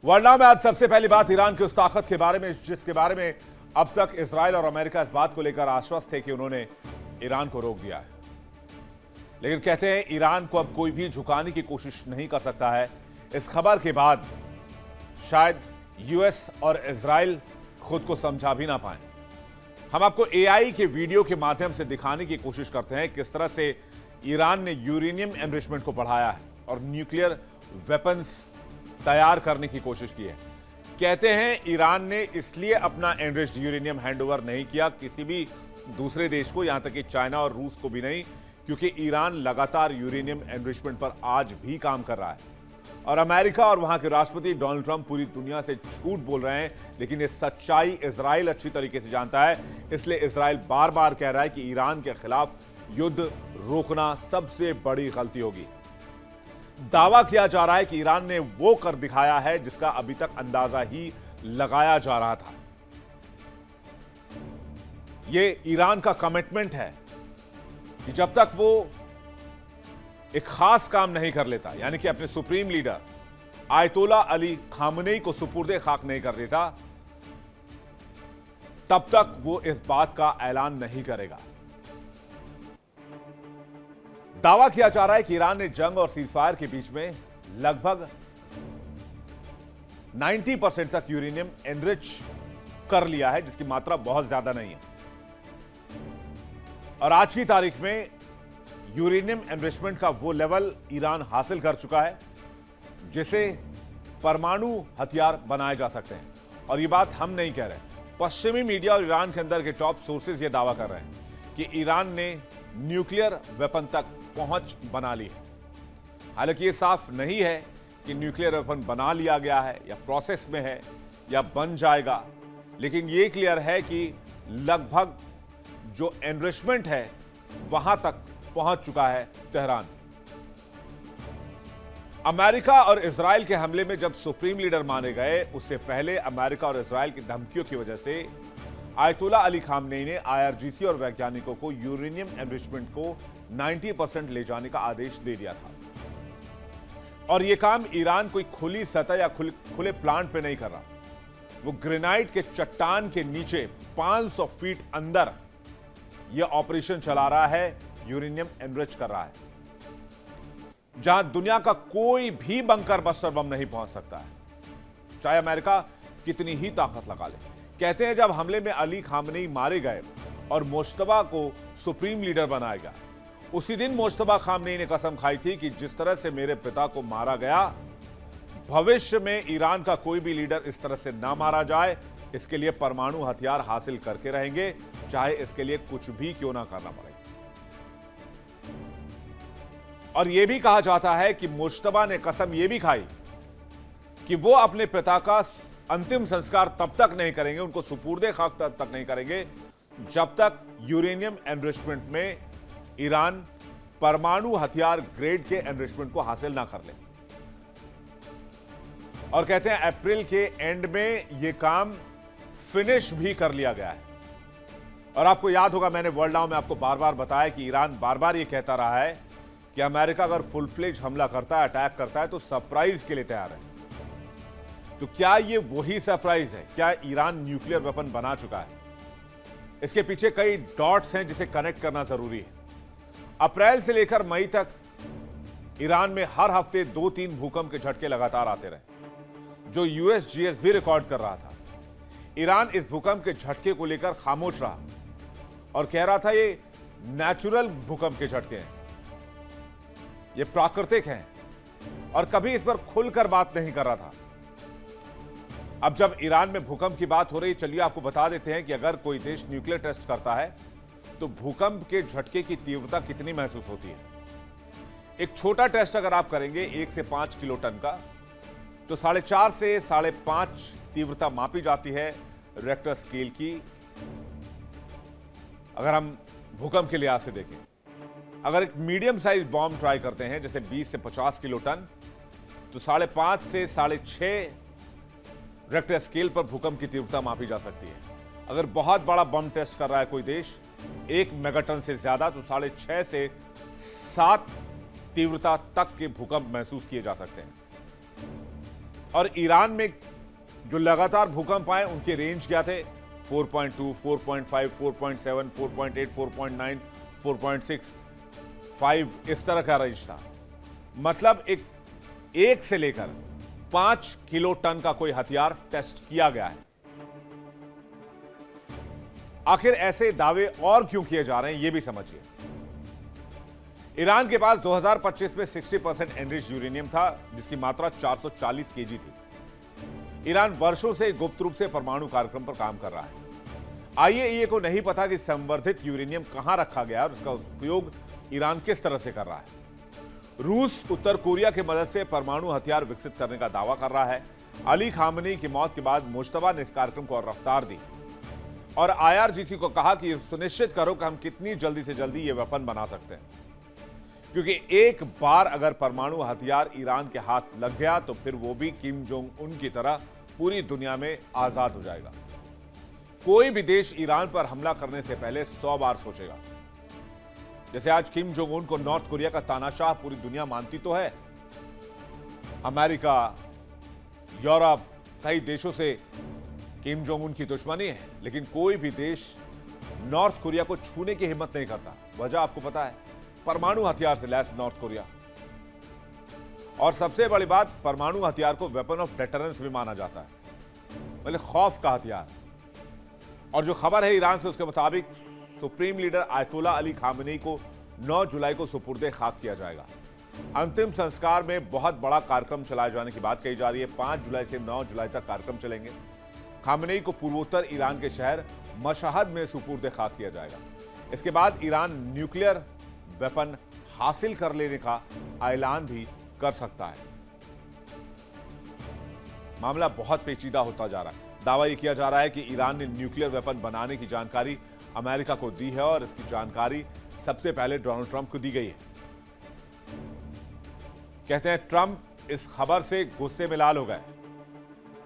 World में आज सबसे पहली बात ईरान की उस ताकत के बारे में जिसके बारे में अब तक इजराइल और अमेरिका इस बात को लेकर आश्वस्त थे कि उन्होंने ईरान को रोक दिया है। लेकिन कहते हैं ईरान को अब कोई भी झुकाने की कोशिश नहीं कर सकता है। इस खबर के बाद शायद यूएस और इजराइल खुद को समझा भी ना पाए। हम आपको एआई के वीडियो के माध्यम से दिखाने की कोशिश करते हैं किस तरह से ईरान ने यूरेनियम एनरिचमेंट को बढ़ाया है और न्यूक्लियर वेपन्स तैयार करने की कोशिश की है। कहते हैं ईरान ने इसलिए अपना एनरिच्ड यूरेनियम हैंडओवर नहीं किया किसी भी दूसरे देश को, यहां तक कि चाइना और रूस को भी नहीं, क्योंकि ईरान लगातार यूरेनियम एनरिचमेंट पर आज भी काम कर रहा है। और अमेरिका और वहां के राष्ट्रपति डोनाल्ड ट्रंप पूरी दुनिया से झूठ बोल रहे हैं, लेकिन ये सच्चाई इजराइल अच्छी तरीके से जानता है। इसलिए इजराइल बार बार कह रहा है कि ईरान के खिलाफ युद्ध रोकना सबसे बड़ी गलती होगी। दावा किया जा रहा है कि ईरान ने वो कर दिखाया है जिसका अभी तक अंदाजा ही लगाया जा रहा था। यह ईरान का कमिटमेंट है कि जब तक वो एक खास काम नहीं कर लेता, यानी कि अपने सुप्रीम लीडर आयतोला अली खामनेई को सुपुर्दे खाक नहीं कर देता, तब तक वो इस बात का ऐलान नहीं करेगा। दावा किया जा रहा है कि ईरान ने जंग और सीजफायर के बीच में लगभग 90% तक यूरेनियम एनरिच कर लिया है, जिसकी मात्रा बहुत ज्यादा नहीं है। और आज की तारीख में यूरेनियम एनरिचमेंट का वो लेवल ईरान हासिल कर चुका है जिसे परमाणु हथियार बनाए जा सकते हैं। और ये बात हम नहीं कह रहे, पश्चिमी मीडिया और ईरान के अंदर के टॉप सोर्सेज ये दावा कर रहे हैं कि ईरान ने न्यूक्लियर वेपन तक पहुंच बना ली है। हालांकि ये साफ नहीं है कि न्यूक्लियर वेपन बना लिया गया है या प्रोसेस में है या बन जाएगा, लेकिन ये क्लियर है कि लगभग जो एनरिचमेंट है वहां तक पहुंच चुका है तेहरान। अमेरिका और इजराइल के हमले में जब सुप्रीम लीडर माने गए, उससे पहले अमेरिका और इजराइल की धमकियों की वजह से आयतुल्ला अली खामनेई ने आईआरजीसी और वैज्ञानिकों को यूरेनियम एनरिचमेंट को 90% ले जाने का आदेश दे दिया था। और यह काम ईरान कोई खुली सतह या खुले प्लांट पे नहीं कर रहा, वो ग्रेनाइट के चट्टान के नीचे 500 फीट अंदर यह ऑपरेशन चला रहा है, यूरेनियम एनरिच कर रहा है, जहां दुनिया का कोई भी बंकर बस्टर बम नहीं पहुंच सकता है, चाहे अमेरिका कितनी ही ताकत लगा ले। कहते हैं जब हमले में अली खामनेई मारे गए और मुश्तबा को सुप्रीम लीडर बनाया गया, उसी दिन मुश्तबा खामनेई ने कसम खाई थी कि जिस तरह से मेरे पिता को मारा गया, भविष्य में ईरान का कोई भी लीडर इस तरह से ना मारा जाए, इसके लिए परमाणु हथियार हासिल करके रहेंगे, चाहे इसके लिए कुछ भी क्यों ना करना पड़े। और यह भी कहा जाता है कि मुश्तबा ने कसम यह भी खाई कि वो अपने पिता का अंतिम संस्कार तब तक नहीं करेंगे, उनको सुपुर्दे खाक तब तक नहीं करेंगे, जब तक यूरेनियम एनरिचमेंट में ईरान परमाणु हथियार ग्रेड के एनरिचमेंट को हासिल ना कर ले। और कहते हैं अप्रैल के एंड में यह काम फिनिश भी कर लिया गया है। और आपको याद होगा, मैंने वर्ल्ड नाउ में आपको बार बार बताया कि ईरान बार बार यह कहता रहा है कि अमेरिका अगर फुल फ्लेज हमला करता है, अटैक करता है, तो सरप्राइज के लिए तैयार है। तो क्या ये वही सरप्राइज है? क्या ईरान न्यूक्लियर वेपन बना चुका है? इसके पीछे कई डॉट्स हैं जिसे कनेक्ट करना जरूरी है। अप्रैल से लेकर मई तक ईरान में हर हफ्ते 2-3 भूकंप के झटके लगातार आते रहे, जो यूएसजीएस भी रिकॉर्ड कर रहा था। ईरान इस भूकंप के झटके को लेकर खामोश रहा और कह रहा था ये नेचुरल भूकंप के झटके हैं, ये प्राकृतिक हैं, और कभी इस पर खुलकर बात नहीं कर रहा था। अब जब ईरान में भूकंप की बात हो रही, चलिए आपको बता देते हैं कि अगर कोई देश न्यूक्लियर टेस्ट करता है तो भूकंप के झटके की तीव्रता कितनी महसूस होती है। एक छोटा टेस्ट अगर आप करेंगे 1 से 5 किलो टन का, तो 4.5 से 5.5 तीव्रता मापी जाती है रेक्टर स्केल की। अगर हम भूकंप के लिहाज से देखें, अगर एक मीडियम साइज बॉम्ब ट्राई करते हैं जैसे 20 से 50 किलो टन, तो 5.5 से 6.5 रेक्टर स्केल पर भूकंप की तीव्रता मापी जा सकती है। अगर बहुत बड़ा बम टेस्ट कर रहा है कोई देश 1 मेगाटन से ज्यादा, तो 6.5 से 7 तीव्रता तक के भूकंप महसूस किए जा सकते हैं। और ईरान में जो लगातार भूकंप आए उनके रेंज क्या थे? 4.2, 4.5, 4.7, 4.8, 4.9, 4.6, 5, इस तरह का रेंज था। मतलब एक से लेकर 5 किलो टन का कोई हथियार टेस्ट किया गया है। आखिर ऐसे दावे और क्यों किए जा रहे हैं, यह भी समझिए। ईरान के पास 2025 में 60% एनरिच्ड यूरेनियम था, जिसकी मात्रा 440 केजी थी। ईरान वर्षों से गुप्त रूप से परमाणु कार्यक्रम पर काम कर रहा है। आईएईए को नहीं पता कि संवर्धित यूरेनियम कहां रखा गया और उसका उपयोग ईरान किस तरह से कर रहा है। रूस उत्तर कोरिया की मदद से परमाणु हथियार विकसित करने का दावा कर रहा है। अली खामनेई की मौत के बाद मुश्तबा ने इस कार्यक्रम को और रफ्तार दी और आईआरजीसी को कहा कि सुनिश्चित करो कि हम कितनी जल्दी से जल्दी ये वेपन बना सकते हैं, क्योंकि एक बार अगर परमाणु हथियार ईरान के हाथ लग गया तो फिर वो भी किम जोंग उन की तरह पूरी दुनिया में आजाद हो जाएगा। कोई भी देश ईरान पर हमला करने से पहले 100 बार सोचेगा। जैसे आज किम जोंग उन को नॉर्थ कोरिया का तानाशाह पूरी दुनिया मानती तो है। अमेरिका, यूरोप, कई देशों से किम जोंग उन की दुश्मनी है, लेकिन कोई भी देश नॉर्थ कोरिया को छूने की हिम्मत नहीं करता। वजह आपको पता है, परमाणु हथियार से लैस नॉर्थ कोरिया। और सबसे बड़ी बात, परमाणु हथियार को वेपन ऑफ डेटरेंस भी माना जाता है, मतलब खौफ का हथियार। और जो खबर है ईरान से, उसके मुताबिक supreme leader ayatollah Ali Khamenei को 9 जुलाई को सुपुर्दे खाक किया जाएगा। अंतिम संस्कार में बहुत बड़ा कार्यक्रम चलाए जाने की बात कही जा रही है। 5 जुलाई से 9 जुलाई तक कार्यक्रम चलेंगे। खामनेई को पूर्वोत्तर ईरान के शहर मशहद में सुपुर्दे खाक किया जाएगा। इसके बाद ईरान न्यूक्लियर वेपन हासिल कर लेने का ऐलान भी कर सकता है। मामला बहुत पेचीदा होता जा रहा है। दावा यह किया जा रहा है कि ईरान ने न्यूक्लियर वेपन बनाने की जानकारी अमेरिका को दी है और इसकी जानकारी सबसे पहले डोनाल्ड ट्रंप को दी गई है। कहते हैं ट्रंप इस खबर से गुस्से में लाल हो गए।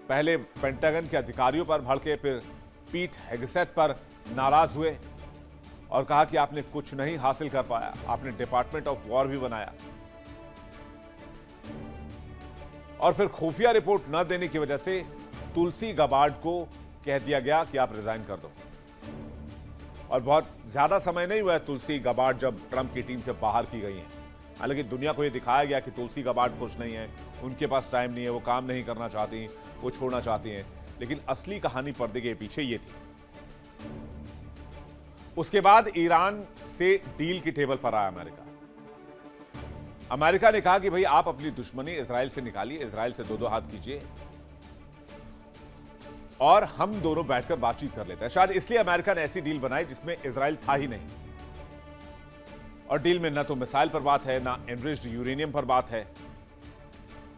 पहले पेंटागन के अधिकारियों पर भड़के, फिर पीट हेगसेट पर नाराज हुए और कहा कि आपने कुछ नहीं हासिल कर पाया, आपने डिपार्टमेंट ऑफ वॉर भी बनाया। और फिर खुफिया रिपोर्ट न देने की वजह से तुलसी गबार्ड को कह दिया गया कि आप रिजाइन कर दो। और बहुत ज्यादा समय नहीं हुआ है तुलसी गबार्ड जब ट्रंप की टीम से बाहर की गई हैं। हालांकि दुनिया को यह दिखाया गया कि तुलसी गबार्ड खुश नहीं है, उनके पास टाइम नहीं है, वो काम नहीं करना चाहती, वो छोड़ना चाहती हैं। लेकिन असली कहानी पर्दे के पीछे ये थी। उसके बाद ईरान से डील की टेबल पर आया अमेरिका। अमेरिका ने कहा कि भाई आप अपनी दुश्मनी इजराइल से निकालिए, इजराइल से दो हाथ कीजिए और हम दोनों बैठकर बातचीत कर लेते हैं। शायद इसलिए अमेरिका ने ऐसी डील बनाई जिसमें इजराइल था ही नहीं। और डील में न तो मिसाइल पर बात है, ना एनरिच्ड यूरेनियम पर बात है,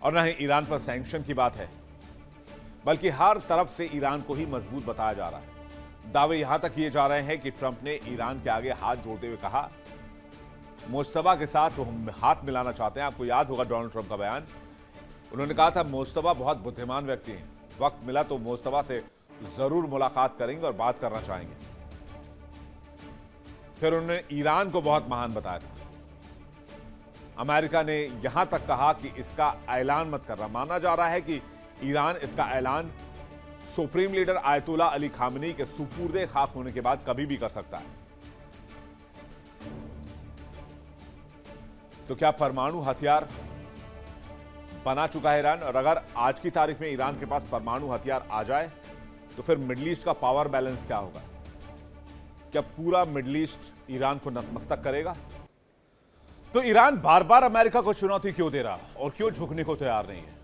और न ही ईरान पर सैंक्शन की बात है, बल्कि हर तरफ से ईरान को ही मजबूत बताया जा रहा है। दावे यहां तक किए जा रहे हैं कि ट्रंप ने ईरान के आगे हाथ जोड़ते हुए कहा, मुश्तबा के साथ वो हम हाथ मिलाना चाहते हैं। आपको याद होगा डोनाल्ड ट्रंप का बयान, उन्होंने कहा था मुश्तबा बहुत बुद्धिमान व्यक्ति हैं, वक्त मिला तो मुश्तबा से जरूर मुलाकात करेंगे और बात करना चाहेंगे। फिर उन्होंने ईरान को बहुत महान बताया था। अमेरिका ने यहां तक कहा कि इसका ऐलान मत करना। माना जा रहा है कि ईरान इसका ऐलान supreme leader ayatollah Ali Khamenei के सुपुर्दे खाक होने के बाद कभी भी कर सकता है। तो क्या परमाणु हथियार बना चुका है ईरान? और अगर आज की तारीख में ईरान के पास परमाणु हथियार आ जाए तो फिर मिडिल ईस्ट का पावर बैलेंस क्या होगा? क्या पूरा मिडिल ईस्ट ईरान को नतमस्तक करेगा? तो ईरान बार बार अमेरिका को चुनौती क्यों दे रहा और क्यों झुकने को तैयार नहीं है?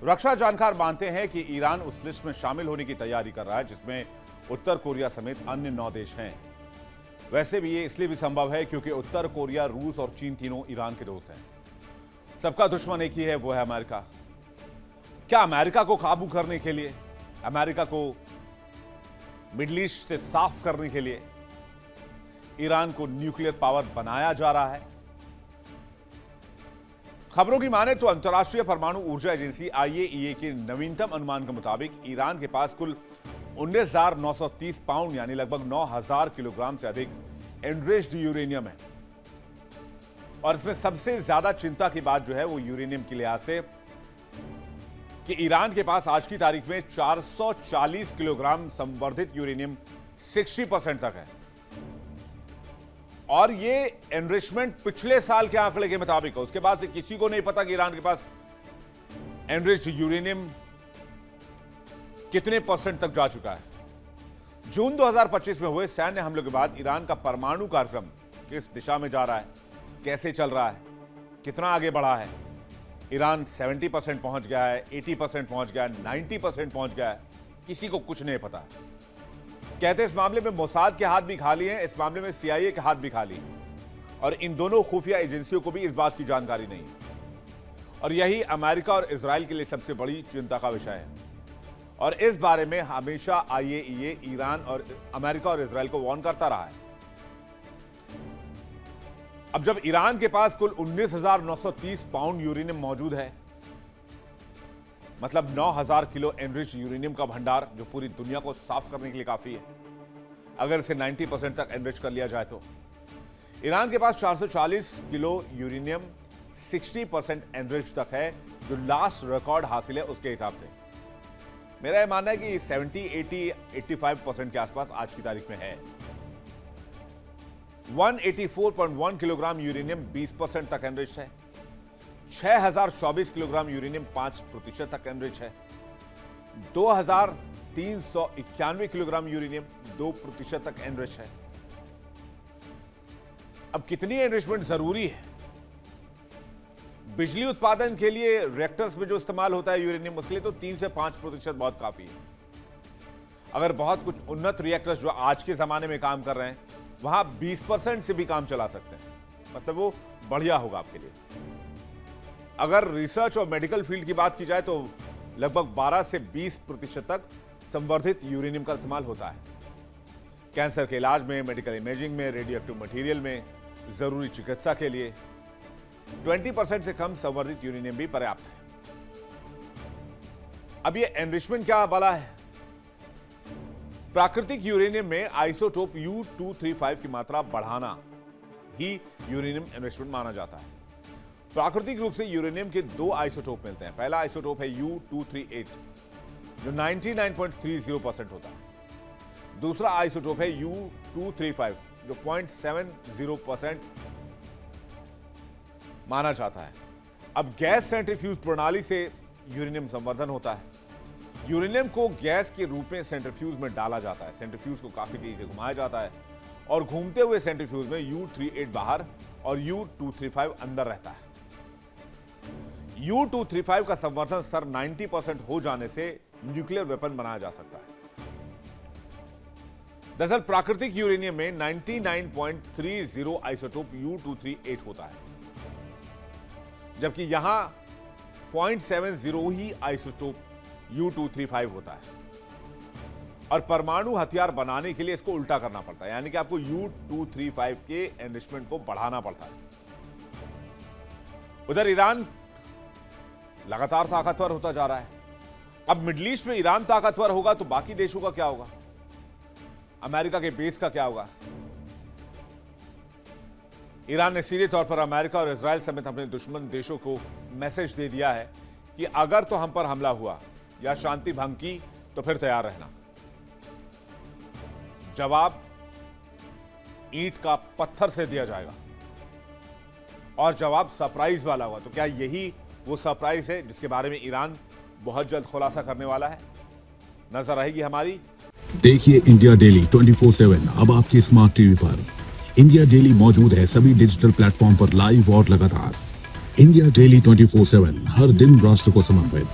रक्षा जानकार मानते हैं कि ईरान उस लिस्ट में शामिल होने की तैयारी कर रहा है जिसमें उत्तर कोरिया समेत अन्य 9 देश हैं। वैसे भी ये इसलिए भी संभव है क्योंकि उत्तर कोरिया, रूस और चीन तीनों ईरान के दोस्त हैं। सबका दुश्मन एक ही है, वो है अमेरिका। क्या अमेरिका को काबू करने के लिए, अमेरिका को मिडिल ईस्ट से साफ करने के लिए ईरान को न्यूक्लियर पावर बनाया जा रहा है? खबरों की माने तो अंतर्राष्ट्रीय परमाणु ऊर्जा एजेंसी आईएईए के नवीनतम अनुमान के मुताबिक ईरान के पास कुल 19,930 पाउंड यानी लगभग 9,000 किलोग्राम से अधिक एनरिच्ड यूरेनियम है। और इसमें सबसे ज्यादा चिंता की बात जो है वो यूरेनियम के लिहाज से कि ईरान के पास आज की तारीख में 440 किलोग्राम संवर्धित यूरेनियम 60% तक है। और ये एनरिचमेंट पिछले साल के आंकड़े के मुताबिक है। उसके बाद से किसी को नहीं पता कि ईरान के पास एनरिच्ड यूरेनियम कितने % तक जा चुका है। जून 2025 में हुए सैन्य हमलों के बाद ईरान का परमाणु कार्यक्रम किस दिशा में जा रहा है, कैसे चल रहा है, कितना आगे बढ़ा है। ईरान 70% पहुंच गया है, 80% पहुंच गया है, 90% पहुंच गया है, किसी को कुछ नहीं पता। कहते हैं इस मामले में मोसाद के हाथ भी खाली हैं, इस मामले में CIA के हाथ भी खाली हैं। और इन दोनों खुफिया एजेंसियों को भी इस बात की जानकारी नहीं है। और यही अमेरिका और इजराइल के लिए सबसे बड़ी चिंता का विषय है। और इस बारे में हमेशा IAEA ईरान और अमेरिका और इजराइल को वार्न करता रहा है। अब जब ईरान के पास कुल 19,930 पाउंड यूरेनियम मौजूद है, मतलब 9,000 किलो एनरिच यूरेनियम का भंडार, जो पूरी दुनिया को साफ करने के लिए काफी है, अगर इसे 90% तक एनरिच कर लिया जाए तो ईरान के पास 440 किलो यूरेनियम 60% एनरिच तक है, जो लास्ट रिकॉर्ड हासिल है उसके हिसाब से। मेरा यह मानना है कि 70, 80, 85% के आसपास आज की तारीख में है। 184.1 किलोग्राम यूरेनियम 20% तक एनरिच है। 6,024 किलोग्राम यूरेनियम 5% तक एनरिच है। 2,391 किलोग्राम यूरेनियम 2% तक एनरिच है। अब कितनी एनरिचमेंट जरूरी है? बिजली उत्पादन के लिए रिएक्टर्स में जो इस्तेमाल होता है यूरेनियम, उसके लिए तो 3 से 5% बहुत काफी है। अगर बहुत कुछ उन्नत रिएक्टर्स जो आज के जमाने में काम कर रहे हैं, वहां 20% से भी काम चला सकते हैं, मतलब वो बढ़िया होगा आपके लिए। अगर रिसर्च और मेडिकल फील्ड की बात की जाए तो लगभग 12 से 20% तक संवर्धित यूरेनियम का इस्तेमाल होता है। कैंसर के इलाज में, मेडिकल इमेजिंग में, रेडियोएक्टिव मटेरियल में, जरूरी चिकित्सा के लिए 20% से कम संवर्धित यूरेनियम भी पर्याप्त है। अब ये एनरिचमेंट क्या वाला है? प्राकृतिक यूरेनियम में आइसोटोप U-235 की मात्रा बढ़ाना ही यूरेनियम एनरिचमेंट माना जाता है। प्राकृतिक रूप से यूरेनियम के 2 आइसोटोप मिलते हैं। पहला आइसोटोप है U-238 जो 99.30% होता है। दूसरा आइसोटोप है U-235 जो 0.70% माना जाता है। अब गैस सेंट्रीफ्यूज प्रणाली से यूरेनियम संवर्धन होता है। यूरेनियम को गैस के रूप में सेंट्रीफ्यूज में डाला जाता है। सेंट्रीफ्यूज को काफी तेजी से घुमाया जाता है और घूमते हुए सेंट्रीफ्यूज में U-38 बाहर और U-235 अंदर रहता है। U-235 का संवर्धन स्तर 90% हो जाने से न्यूक्लियर वेपन बनाया जा सकता है। दरअसल प्राकृतिक यूरेनियम में 99.30 आइसोटोप U-238 होता है, जबकि यहां 0.70 ही आइसोटोप U-235 होता है। और परमाणु हथियार बनाने के लिए इसको उल्टा करना पड़ता है, यानी कि आपको U-235 के एनरिचमेंट को बढ़ाना पड़ता है। उधर ईरान लगातार ताकतवर होता जा रहा है। अब मिडिल ईस्ट में ईरान ताकतवर होगा तो बाकी देशों का क्या होगा? अमेरिका के बेस का क्या होगा? ईरान ने सीधे तौर पर अमेरिका और इजराइल समेत अपने दुश्मन देशों को मैसेज दे दिया है कि अगर तो हम पर हमला हुआ या शांति भंग की तो फिर तैयार रहना। जवाब ईंट का पत्थर से दिया जाएगा और जवाब सरप्राइज वाला होगा। तो क्या यही वो सरप्राइज है जिसके बारे में ईरान बहुत जल्द खुलासा करने वाला है? नजर रहेगी हमारी। देखिए इंडिया डेली 24/7 अब आपकी स्मार्ट टीवी पर। इंडिया डेली मौजूद है सभी डिजिटल प्लेटफॉर्म पर लाइव और लगातार। इंडिया डेली 24/7 हर दिन राष्ट्र को समर्पित।